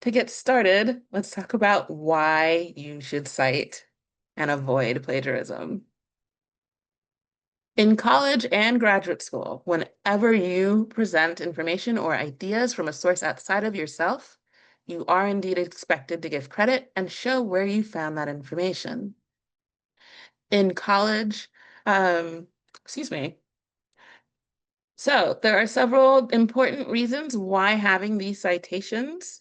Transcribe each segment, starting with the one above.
To get started, let's talk about why you should cite and avoid plagiarism. In college and graduate school, whenever you present information or ideas from a source outside of yourself, you are indeed expected to give credit and show where you found that information. In college, excuse me. So there are several important reasons why having these citations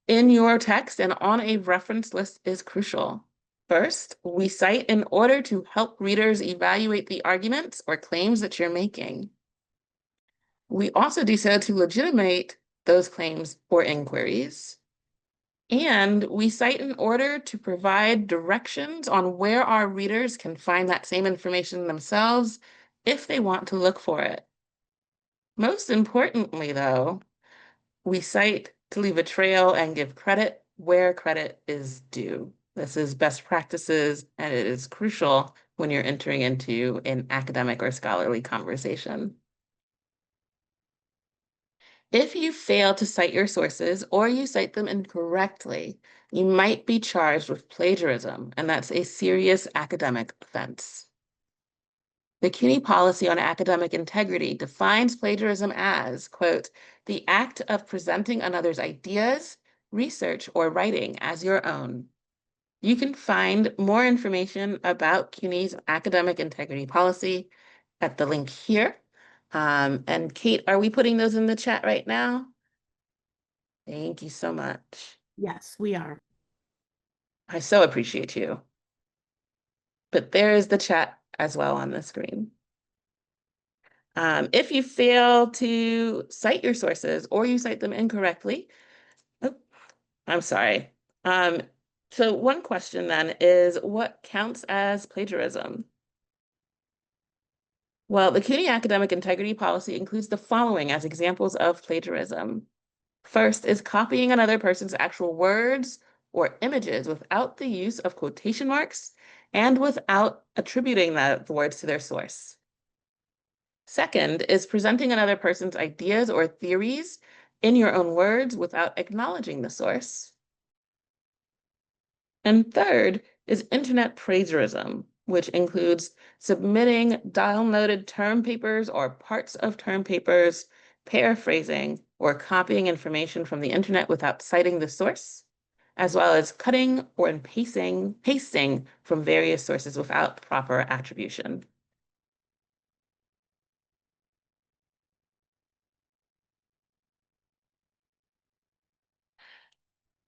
in your text and on a reference list is crucial. First, we cite in order to help readers evaluate the arguments or claims that you're making. We also do so to legitimate those claims or inquiries. And we cite in order to provide directions on where our readers can find that same information themselves if they want to look for it. Most importantly, though, we cite to leave a trail and give credit where credit is due. This is best practices, and it is crucial when you're entering into an academic or scholarly conversation. If you fail to cite your sources or you cite them incorrectly, you might be charged with plagiarism, and that's a serious academic offense. The CUNY policy on academic integrity defines plagiarism as, quote, the act of presenting another's ideas, research, or writing as your own. You can find more information about CUNY's academic integrity policy at the link here. And Kate, are we putting those in the chat right now? Thank you so much. Yes, we are. I so appreciate you. But there is the chat as well on the screen. If you fail to cite your sources or you cite them incorrectly, oh, I'm sorry. So one question then is, what counts as plagiarism? Well, the CUNY academic integrity policy includes the following as examples of plagiarism. First is copying another person's actual words or images without the use of quotation marks and without attributing the words to their source. Second is presenting another person's ideas or theories in your own words without acknowledging the source. And third is internet plagiarism, which includes submitting downloaded term papers or parts of term papers, paraphrasing, or copying information from the internet without citing the source, as well as cutting or pasting from various sources without proper attribution.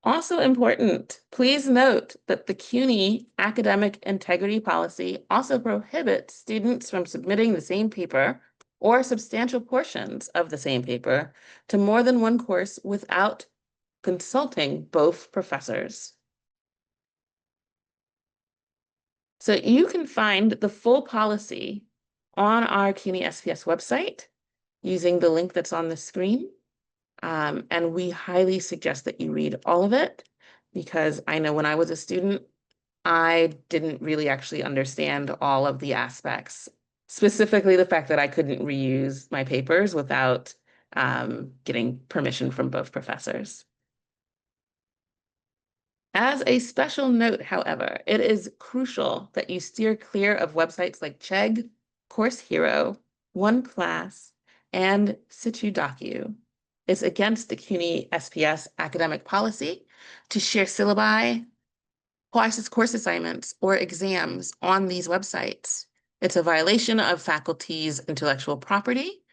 Also important, please note that the CUNY academic integrity policy also prohibits students from submitting the same paper or substantial portions of the same paper to more than one course without consulting both professors. So you can find the full policy on our CUNY SPS website using the link that's on the screen. And we highly suggest that you read all of it, because I know when I was a student, I didn't really actually understand all of the aspects, specifically the fact that I couldn't reuse my papers without getting permission from both professors. As a special note, however, it is crucial that you steer clear of websites like Chegg, Course Hero, OneClass, and SituDocu. It's against the CUNY SPS academic policy to share syllabi, course assignments, or exams on these websites. It's a violation of faculty's intellectual property,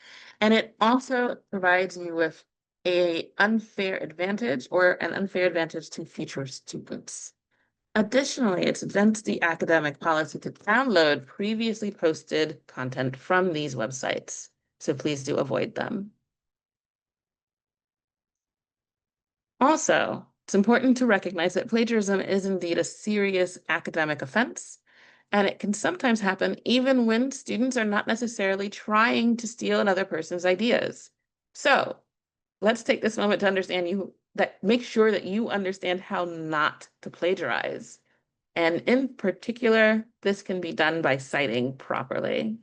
and it also provides you with an unfair advantage to future students. Additionally, it's against the academic policy to download previously posted content from these websites, so please do avoid them. Also, it's important to recognize that plagiarism is indeed a serious academic offense, and it can sometimes happen even when students are not necessarily trying to steal another person's ideas. So let's take this moment to make sure that you understand how not to plagiarize. And in particular, this can be done by citing properly.